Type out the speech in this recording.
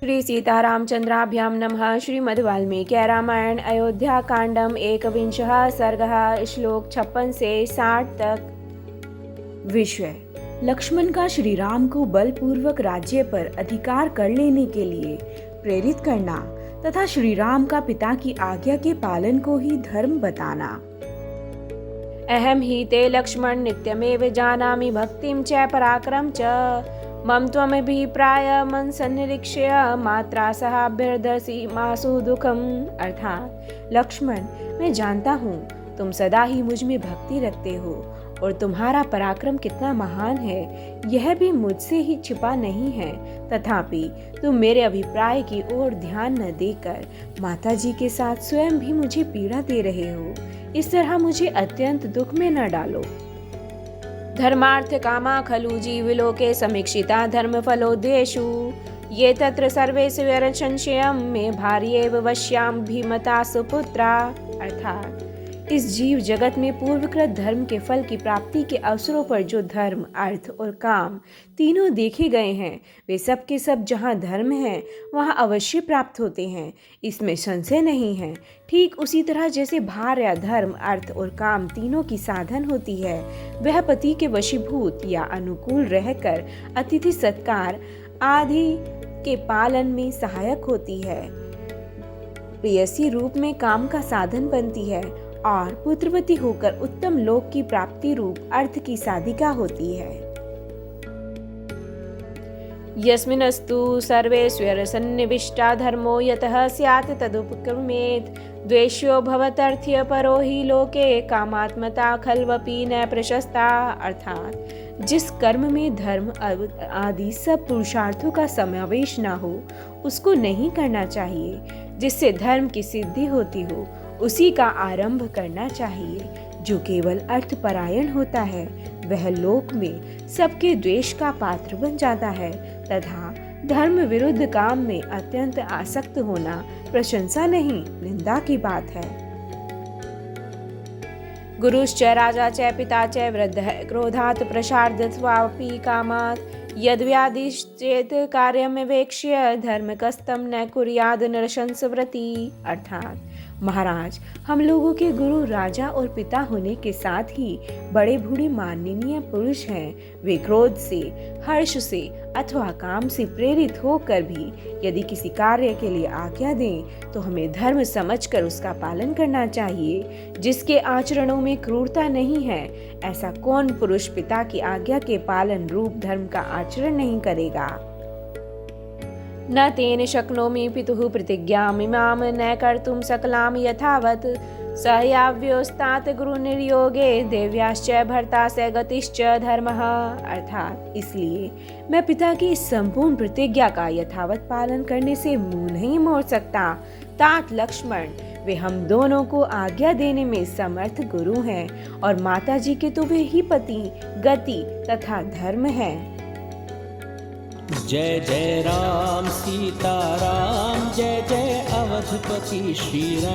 श्री सीतारामचंद्राभ्यां नमः। श्रीमद् वाल्मीकि रामायण अयोध्या कांडम 21 सर्गः श्लोक 56 से 60 तक। विषय: लक्ष्मण का श्री राम को बलपूर्वक राज्य पर अधिकार कर लेने के लिए प्रेरित करना तथा श्री राम का पिता की आज्ञा के पालन को ही धर्म बताना। अहम ही ते लक्ष्मण नित्यमेव जानामि भक्तिं च पराक्रम च मम त्वमभिप्राय मन सन्निरीक्ष्य मात्रा सहाभ्यर्दसी मासु दुखम। अर्थात लक्ष्मण, मैं जानता हूँ तुम सदा ही मुझ में भक्ति रखते हो और तुम्हारा पराक्रम कितना महान है यह भी मुझसे ही छिपा नहीं है। तथापि तुम मेरे अभिप्राय की ओर ध्यान न देकर माताजी के साथ स्वयं भी मुझे पीड़ा दे रहे हो। इस तरह मुझे अत्यंत दुख में न डालो। धर्मार्थ कामा खलु जीवलोके समीक्षिता धर्मफलोद्देशु ये तत्र सर्वे संशयं मे भार्येव वश्यां भीमता सुपुत्रा। अर्थात इस जीव जगत में पूर्वकृत धर्म के फल की प्राप्ति के अवसरों पर जो धर्म, अर्थ और काम तीनों देखे गए हैं वे सब के सब जहाँ धर्म है वहाँ अवश्य प्राप्त होते हैं, इसमें संशय नहीं है। ठीक उसी तरह जैसे भार्या धर्म, अर्थ और काम तीनों की साधन होती है, वह पति के वशीभूत या अनुकूल रहकर अतिथि सत्कार आदि के पालन में सहायक होती है, प्रेयसी रूप में काम का साधन बनती है और पुत्रवती होकर उत्तम लोक की प्राप्ति रूप अर्थ की साधिका होती है। यस्मिनस्तु सर्वेश्वर सन्निविष्टा धर्मो यतः स्यात् तदुपक्रमेत् द्वेष्यो भवतर्थ्य परो हि लोके कामात्मता खल्वपि न प्रशस्ता। अर्थात जिस कर्म में धर्म आदि सब पुरुषार्थों का समावेश न हो उसको नहीं करना चाहिए। जिससे धर्म की सिद्धि होती हो उसी का आरंभ करना चाहिए। जो केवल अर्थपरायण होता है वह लोक में सबके द्वेष का पात्र बन जाता है तथा धर्म विरुद्ध काम में अत्यंत आसक्त होना प्रशंसा नहीं, निंदा की बात है। गुरुश्च राजा च पिता च वृद्धः क्रोधात् प्रसार्दत्वापि कामात् यद्व्यादिश्चेत् कार्यमवेक्ष्य धर्मकस्तं न कुर्याद् नरशंसव्रती। अर्थात महाराज, हम लोगों के गुरु राजा और पिता होने के साथ ही बड़े बूढ़े माननीय पुरुष हैं। वे क्रोध से, हर्ष से अथवा काम से प्रेरित होकर भी यदि किसी कार्य के लिए आज्ञा दें तो हमें धर्म समझकर उसका पालन करना चाहिए। जिसके आचरणों में क्रूरता नहीं है ऐसा कौन पुरुष पिता की आज्ञा के पालन रूप धर्म का आचरण नहीं करेगा। न तेन शक्नोमि पितुः प्रतिज्ञामिमां न कर्तुं सकलां यथावत् सहयाव्योस्तात् गुरुनिर्योगे देव्याश्च भर्ता स गतिश्च धर्मः। अर्थात इसलिए मैं पिता की इस संपूर्ण प्रतिज्ञा का यथावत पालन करने से मुंह नहीं मोड़ सकता। तात लक्ष्मण, वे हम दोनों को आज्ञा देने में समर्थ गुरु हैं और माताजी के तो वे ही पति, गति तथा धर्म हैं। जय जय राम सीता राम, जय जय अवधपति श्री राम।